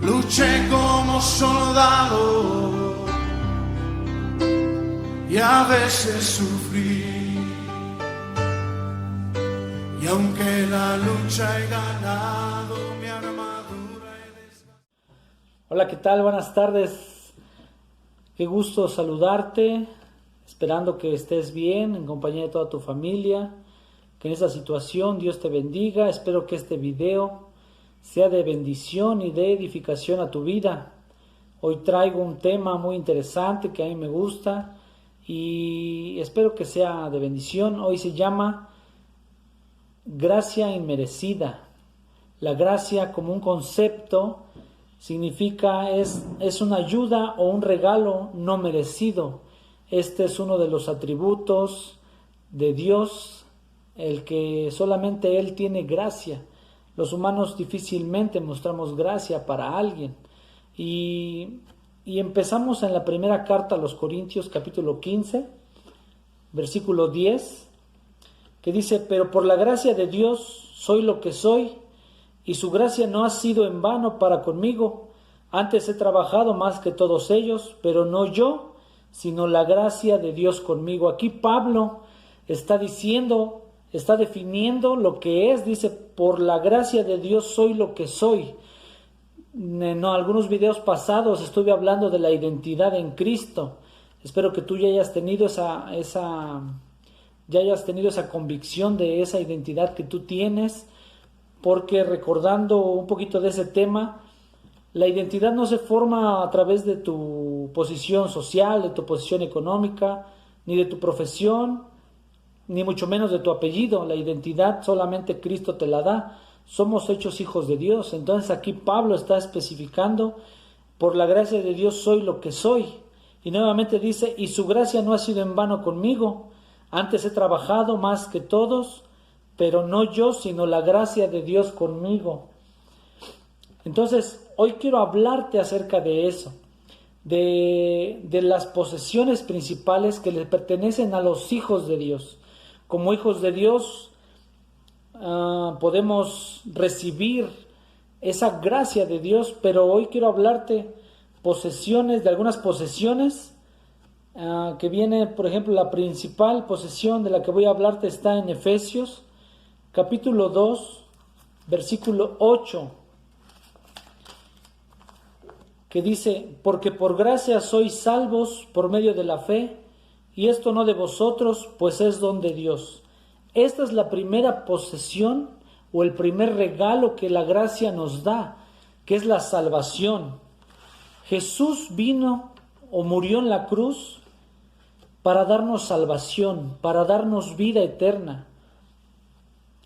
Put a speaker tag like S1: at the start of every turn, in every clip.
S1: luché como soldado y a veces sufrí. Y aunque la lucha he ganado, mi armadura he desgastado.
S2: Hola, ¿qué tal? Buenas tardes. Qué gusto saludarte, esperando que estés bien en compañía de toda tu familia, que en esta situación Dios te bendiga. Espero que este video sea de bendición y de edificación a tu vida. Hoy traigo un tema muy interesante que a mí me gusta y espero que sea de bendición. Hoy se llama gracia inmerecida. La gracia como un concepto significa es una ayuda o un regalo no merecido. Este es uno de los atributos de Dios, el que solamente Él tiene gracia. Los humanos difícilmente mostramos gracia para alguien. Y empezamos en la primera carta a los Corintios, capítulo 15, versículo 10, que dice: pero por la gracia de Dios soy lo que soy, y su gracia no ha sido en vano para conmigo. Antes he trabajado más que todos ellos, pero no yo, sino la gracia de Dios conmigo. Aquí Pablo está definiendo lo que es. Dice: por la gracia de Dios soy lo que soy. En algunos videos pasados estuve hablando de la identidad en Cristo. Espero que tú ya hayas tenido esa convicción de esa identidad que tú tienes, porque recordando un poquito de ese tema, la identidad no se forma a través de tu posición social, de tu posición económica, ni de tu profesión, ni mucho menos de tu apellido. La identidad solamente Cristo te la da. Somos hechos hijos de Dios. Entonces aquí Pablo está especificando: por la gracia de Dios soy lo que soy. Y nuevamente dice: y su gracia no ha sido en vano conmigo. Antes he trabajado más que todos, pero no yo, sino la gracia de Dios conmigo. Entonces hoy quiero hablarte acerca de eso, de las posesiones principales que le pertenecen a los hijos de Dios. Como hijos de Dios podemos recibir esa gracia de Dios, pero hoy quiero hablarte de algunas posesiones que viene. Por ejemplo, la principal posesión de la que voy a hablarte está en Efesios capítulo 2, versículo 8, que dice: porque por gracia sois salvos por medio de la fe, y esto no de vosotros, pues es don de Dios. Esta es la primera posesión o el primer regalo que la gracia nos da, que es la salvación. Jesús vino o murió en la cruz para darnos salvación, para darnos vida eterna.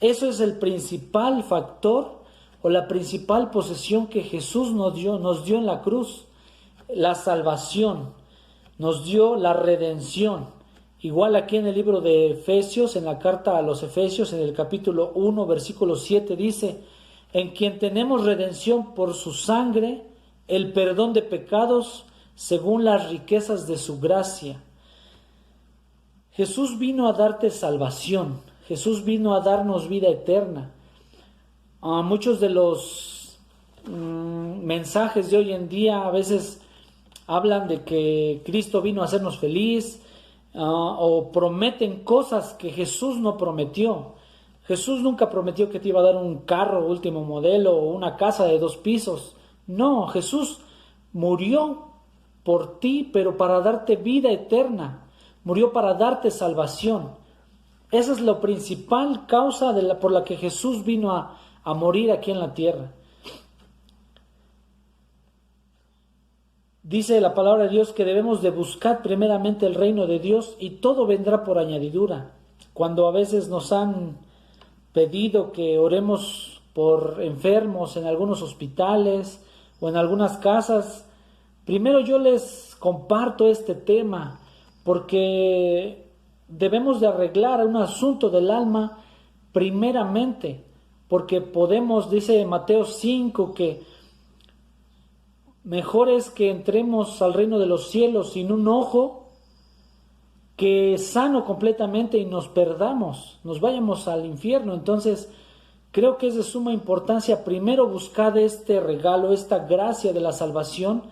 S2: Eso es el principal factor o la principal posesión que Jesús nos dio en la cruz. La salvación, nos dio la redención. Igual aquí en el libro de Efesios, en la carta a los Efesios, en el capítulo 1, versículo 7, dice: en quien tenemos redención por su sangre, el perdón de pecados, según las riquezas de su gracia. Jesús vino a darte salvación. Jesús vino a darnos vida eterna. Muchos de los mensajes de hoy en día a veces hablan de que Cristo vino a hacernos feliz, o prometen cosas que Jesús no prometió. Jesús nunca prometió que te iba a dar un carro último modelo o una casa de 2 pisos. No, Jesús murió por ti, pero para darte vida eterna. Murió para darte salvación. Esa es la principal causa por la que Jesús vino a morir aquí en la tierra. Dice la palabra de Dios que debemos de buscar primeramente el reino de Dios y todo vendrá por añadidura. Cuando a veces nos han pedido que oremos por enfermos en algunos hospitales o en algunas casas, primero yo les comparto este tema porque debemos de arreglar un asunto del alma primeramente, porque dice Mateo 5, que mejor es que entremos al reino de los cielos sin un ojo, que sano completamente y nos perdamos, nos vayamos al infierno. Entonces creo que es de suma importancia primero buscar este regalo, esta gracia de la salvación,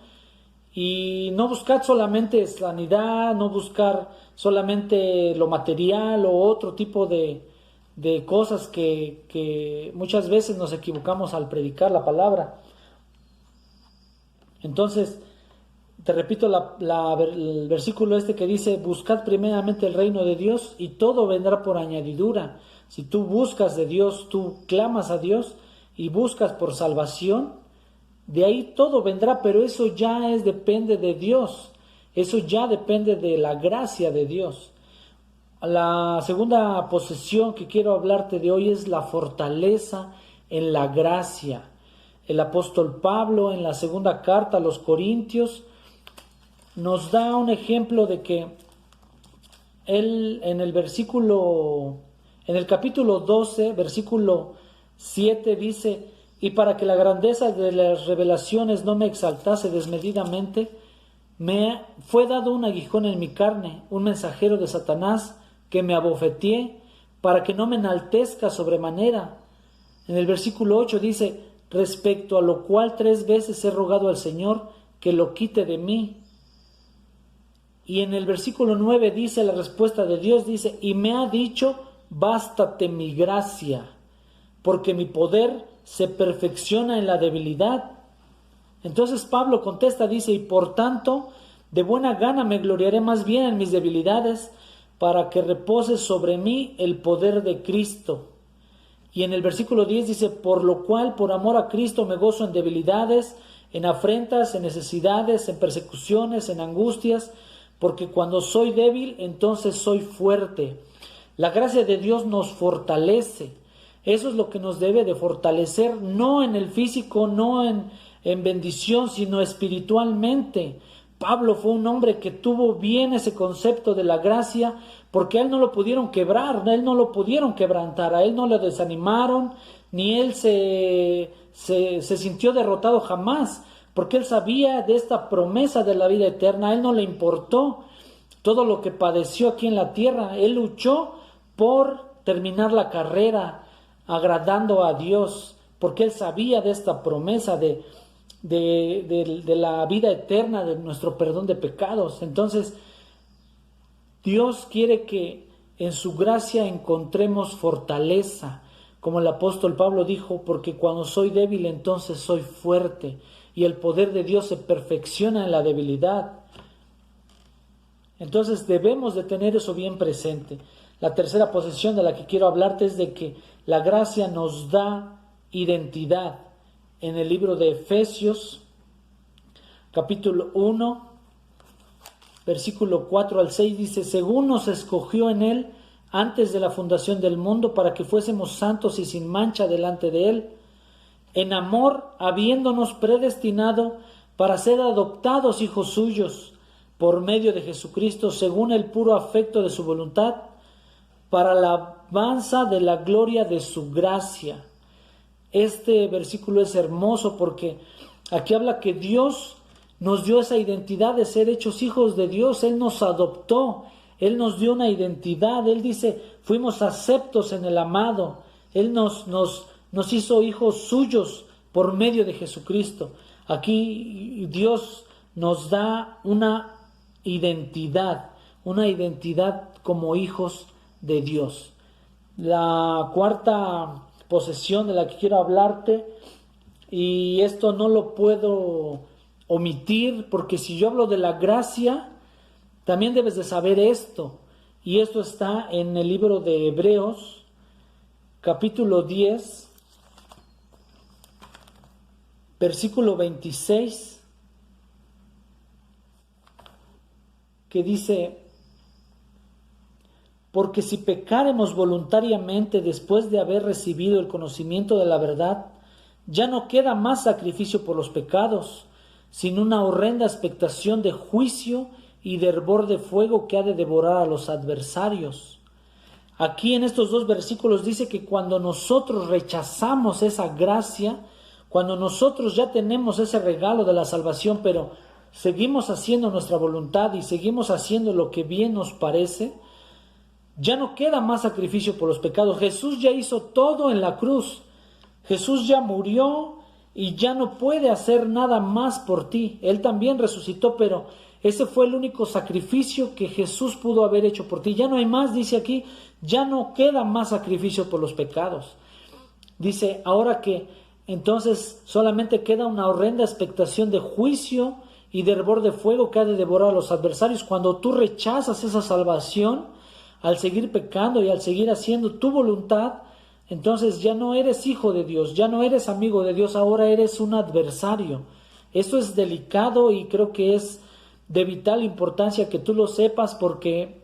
S2: y no buscar solamente sanidad, no buscar solamente lo material o otro tipo de cosas que muchas veces nos equivocamos al predicar la palabra. Entonces, te repito el versículo que dice: buscad primeramente el reino de Dios y todo vendrá por añadidura. Si tú buscas de Dios, tú clamas a Dios y buscas por salvación, de ahí todo vendrá, pero eso ya depende de Dios, eso ya depende de la gracia de Dios. La segunda posesión que quiero hablarte de hoy es la fortaleza en la gracia. El apóstol Pablo, en la segunda carta a los Corintios, nos da un ejemplo de que él en el capítulo 12, versículo 7 dice: y para que la grandeza de las revelaciones no me exaltase desmedidamente, me fue dado un aguijón en mi carne, un mensajero de Satanás, que me abofeteé, para que no me enaltezca sobremanera. En el versículo 8 dice: respecto a lo cual 3 veces he rogado al Señor que lo quite de mí. Y en el versículo 9 dice la respuesta de Dios, dice: y me ha dicho: bástate mi gracia, porque mi poder se perfecciona en la debilidad. Entonces Pablo contesta, dice: y por tanto, de buena gana me gloriaré más bien en mis debilidades, para que repose sobre mí el poder de Cristo. Y en el versículo 10 dice: por lo cual, por amor a Cristo, me gozo en debilidades, en afrentas, en necesidades, en persecuciones, en angustias, porque cuando soy débil, entonces soy fuerte. La gracia de Dios nos fortalece. Eso es lo que nos debe de fortalecer, no en el físico, no en bendición, sino espiritualmente. Pablo fue un hombre que tuvo bien ese concepto de la gracia, porque a él no lo pudieron quebrar, a él no lo pudieron quebrantar, a él no le desanimaron, ni él se sintió derrotado jamás, porque él sabía de esta promesa de la vida eterna. A él no le importó todo lo que padeció aquí en la tierra. Él luchó por terminar la carrera agradando a Dios, porque él sabía de esta promesa de la vida eterna, de nuestro perdón de pecados. Entonces, Dios quiere que en su gracia encontremos fortaleza, como el apóstol Pablo dijo: porque cuando soy débil, entonces soy fuerte, y el poder de Dios se perfecciona en la debilidad. Entonces debemos de tener eso bien presente. La tercera posesión de la que quiero hablarte es de que la gracia nos da identidad. En el libro de Efesios, capítulo 1, versículo 4 al 6, dice: según nos escogió en Él antes de la fundación del mundo, para que fuésemos santos y sin mancha delante de Él, en amor, habiéndonos predestinado para ser adoptados hijos suyos, por medio de Jesucristo, según el puro afecto de su voluntad, para la alabanza de la gloria de su gracia. Este versículo es hermoso porque aquí habla que Dios nos dio esa identidad de ser hechos hijos de Dios. Él nos adoptó, Él nos dio una identidad. Él dice: fuimos aceptos en el amado. Él nos hizo hijos suyos por medio de Jesucristo. Aquí Dios nos da una identidad como hijos de Dios. La cuarta posesión de la que quiero hablarte, y esto no lo puedo omitir, porque si yo hablo de la gracia, también debes de saber esto, y esto está en el libro de Hebreos, capítulo 10, versículo 26, que dice: porque si pecáremos voluntariamente después de haber recibido el conocimiento de la verdad, ya no queda más sacrificio por los pecados, sino una horrenda expectación de juicio y de hervor de fuego que ha de devorar a los adversarios. Aquí en estos 2 versículos dice que cuando nosotros rechazamos esa gracia, cuando nosotros ya tenemos ese regalo de la salvación, pero seguimos haciendo nuestra voluntad y seguimos haciendo lo que bien nos parece, ya no queda más sacrificio por los pecados. Jesús ya hizo todo en la cruz. Jesús ya murió y ya no puede hacer nada más por ti. Él también resucitó, pero ese fue el único sacrificio que Jesús pudo haber hecho por ti. Ya no hay más, dice aquí, ya no queda más sacrificio por los pecados. Dice, ahora que entonces solamente queda una horrenda expectación de juicio y de hervor de fuego que ha de devorar a los adversarios. Cuando tú rechazas esa salvación, al seguir pecando y al seguir haciendo tu voluntad, entonces ya no eres hijo de Dios, ya no eres amigo de Dios, ahora eres un adversario. Esto es delicado y creo que es de vital importancia que tú lo sepas, porque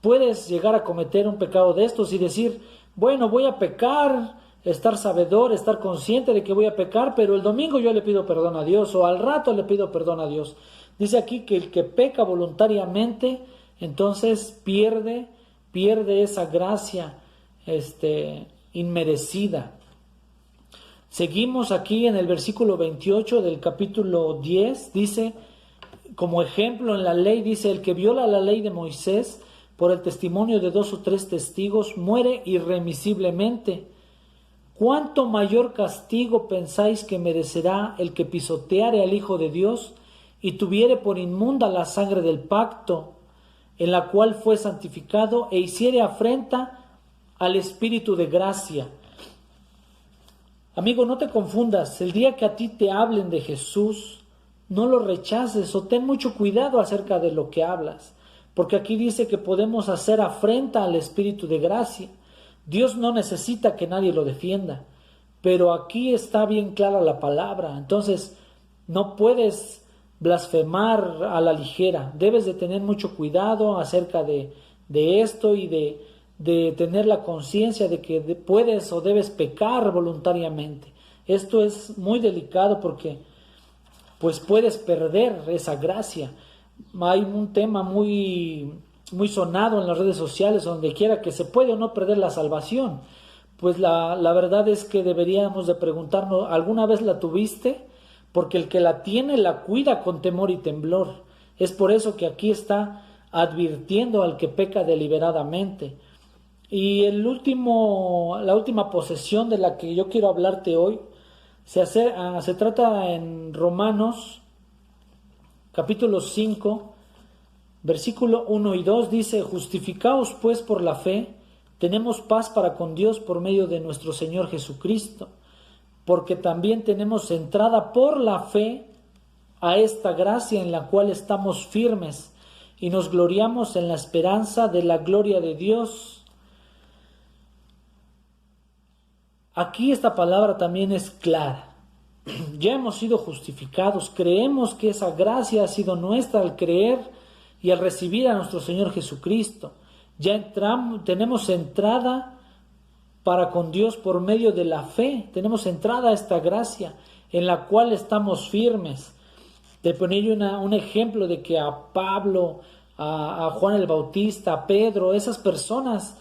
S2: puedes llegar a cometer un pecado de estos y decir, bueno, voy a pecar, estar sabedor, estar consciente de que voy a pecar, pero el domingo yo le pido perdón a Dios, o al rato le pido perdón a Dios. Dice aquí que el que peca voluntariamente, entonces pierde esa gracia inmerecida. Seguimos aquí en el versículo 28 del capítulo 10, dice, como ejemplo en la ley, dice, el que viola la ley de Moisés por el testimonio de 2 o 3 testigos muere irremisiblemente. ¿Cuánto mayor castigo pensáis que merecerá el que pisoteare al Hijo de Dios y tuviere por inmunda la sangre del pacto, en la cual fue santificado, e hiciere afrenta al Espíritu de gracia? Amigo, no te confundas. El día que a ti te hablen de Jesús, no lo rechaces, o ten mucho cuidado acerca de lo que hablas, porque aquí dice que podemos hacer afrenta al Espíritu de gracia. Dios no necesita que nadie lo defienda, pero aquí está bien clara la palabra. Entonces no puedes blasfemar a la ligera. Debes de tener mucho cuidado acerca de esto y de tener la conciencia de que puedes o debes pecar voluntariamente. Esto es muy delicado porque pues puedes perder esa gracia. Hay un tema muy sonado en las redes sociales, donde quiera, que se puede o no perder la salvación. Pues la verdad es que deberíamos de preguntarnos, ¿alguna vez la tuviste? Porque el que la tiene la cuida con temor y temblor. Es por eso que aquí está advirtiendo al que peca deliberadamente. Y la última posesión de la que yo quiero hablarte hoy se trata en Romanos capítulo 5, versículo 1 y 2, dice, justificaos pues por la fe, tenemos paz para con Dios por medio de nuestro Señor Jesucristo, porque también tenemos entrada por la fe a esta gracia en la cual estamos firmes y nos gloriamos en la esperanza de la gloria de Dios. Aquí esta palabra también es clara. Ya hemos sido justificados, creemos que esa gracia ha sido nuestra al creer y al recibir a nuestro Señor Jesucristo. Ya tenemos entrada para con Dios por medio de la fe, tenemos entrada a esta gracia en la cual estamos firmes. Te ponía un ejemplo de que a Pablo, a Juan el Bautista, a Pedro, esas personas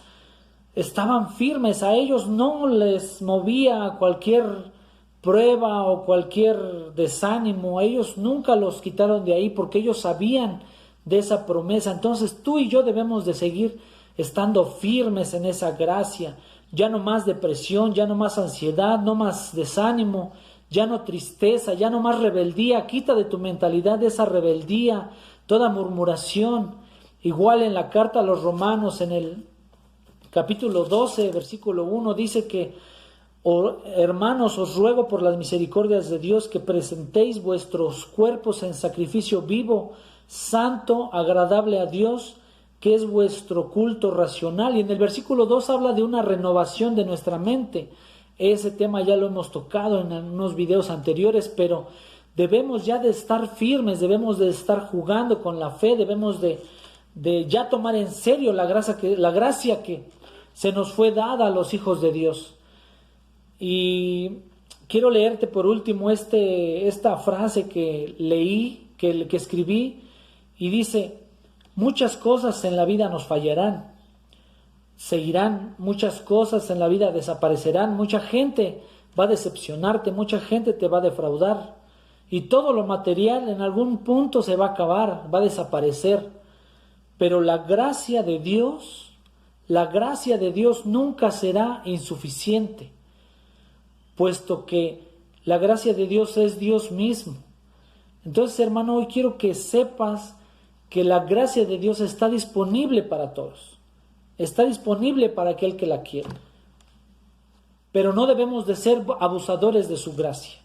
S2: estaban firmes, a ellos no les movía cualquier prueba o cualquier desánimo, a ellos nunca los quitaron de ahí porque ellos sabían de esa promesa. Entonces tú y yo debemos de seguir estando firmes en esa gracia. Ya no más depresión, ya no más ansiedad, no más desánimo, ya no tristeza, ya no más rebeldía. Quita de tu mentalidad esa rebeldía, toda murmuración. Igual en la carta a los Romanos, en el capítulo 12, versículo 1, dice que, hermanos, os ruego por las misericordias de Dios que presentéis vuestros cuerpos en sacrificio vivo, santo, agradable a Dios, que es vuestro culto racional. Y en el versículo 2 habla de una renovación de nuestra mente. Ese tema ya lo hemos tocado en unos videos anteriores, pero debemos ya de estar firmes, debemos de estar jugando con la fe, debemos de ya tomar en serio la gracia que se nos fue dada a los hijos de Dios. Y quiero leerte por último esta frase que leí, que escribí, y dice: muchas cosas en la vida nos fallarán, se irán, muchas cosas en la vida desaparecerán, mucha gente va a decepcionarte, mucha gente te va a defraudar, y todo lo material en algún punto se va a acabar, va a desaparecer, pero la gracia de Dios nunca será insuficiente. puesto que la gracia de Dios es Dios mismo. Entonces, hermano, hoy quiero que sepas que la gracia de Dios está disponible para todos. Está disponible para aquel que la quiere. Pero no debemos de ser abusadores de su gracia.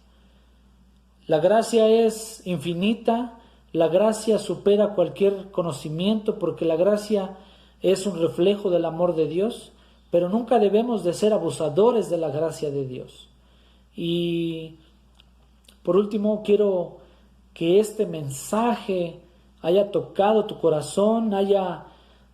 S2: La gracia es infinita, la gracia supera cualquier conocimiento porque la gracia es un reflejo del amor de Dios, pero nunca debemos de ser abusadores de la gracia de Dios. Y por último, quiero que este mensaje haya tocado tu corazón, haya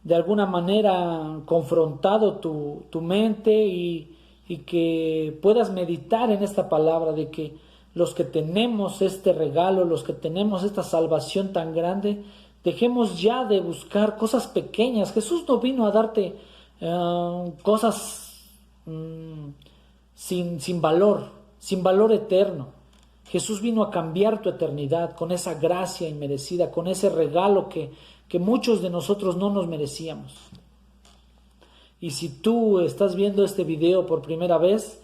S2: de alguna manera confrontado tu mente y que puedas meditar en esta palabra de que los que tenemos este regalo, los que tenemos esta salvación tan grande, dejemos ya de buscar cosas pequeñas. Jesús no vino a darte cosas sin valor eterno. Jesús vino a cambiar tu eternidad con esa gracia inmerecida, con ese regalo que muchos de nosotros no nos merecíamos. Y si tú estás viendo este video por primera vez,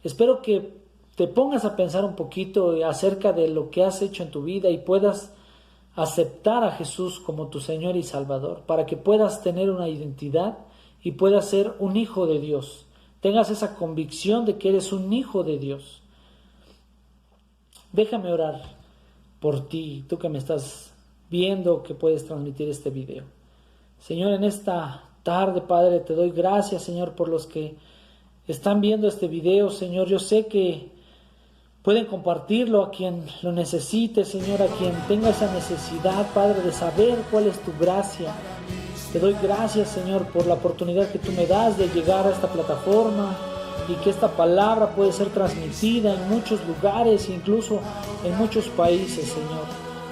S2: espero que te pongas a pensar un poquito acerca de lo que has hecho en tu vida y puedas aceptar a Jesús como tu Señor y Salvador, para que puedas tener una identidad y puedas ser un hijo de Dios. Tengas esa convicción de que eres un hijo de Dios. Déjame orar por ti, tú que me estás viendo, que puedes transmitir este video. Señor, en esta tarde, Padre, te doy gracias, Señor, por los que están viendo este video, Señor. Yo sé que pueden compartirlo a quien lo necesite, Señor, a quien tenga esa necesidad, Padre, de saber cuál es tu gracia. Te doy gracias, Señor, por la oportunidad que tú me das de llegar a esta plataforma y que esta palabra puede ser transmitida en muchos lugares, incluso en muchos países, Señor.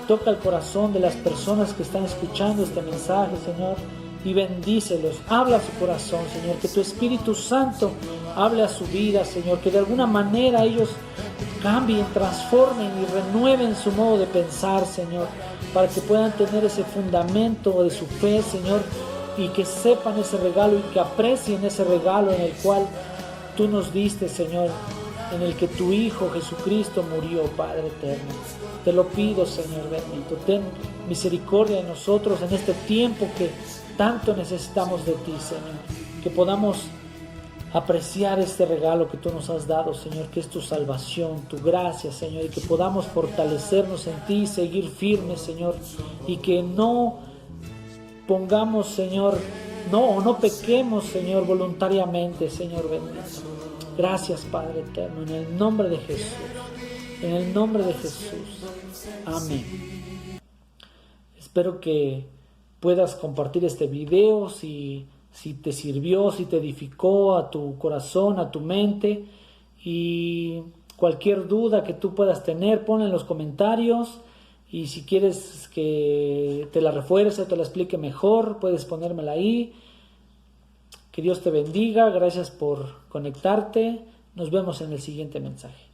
S2: Toca el corazón de las personas que están escuchando este mensaje, Señor, y bendícelos. Habla a su corazón, Señor, que tu Espíritu Santo hable a su vida, Señor, que de alguna manera ellos cambien, transformen y renueven su modo de pensar, Señor, para que puedan tener ese fundamento de su fe, Señor, y que sepan ese regalo y que aprecien ese regalo en el cual tú nos diste, Señor, en el que tu Hijo Jesucristo murió, Padre eterno. Te lo pido, Señor bendito, ten misericordia de nosotros en este tiempo que tanto necesitamos de ti, Señor, que podamos apreciar este regalo que tú nos has dado, Señor, que es tu salvación, tu gracia, Señor, y que podamos fortalecernos en ti, seguir firmes, Señor, y que no pongamos, Señor, no pequemos, Señor, voluntariamente, Señor bendito. Gracias, Padre eterno, en el nombre de Jesús, en el nombre de Jesús. Amén. Espero que puedas compartir este video si te sirvió, si te edificó a tu corazón, a tu mente, y cualquier duda que tú puedas tener, ponla en los comentarios, y si quieres que te la refuerce, te la explique mejor, puedes ponérmela ahí. Que Dios te bendiga, gracias por conectarte, nos vemos en el siguiente mensaje.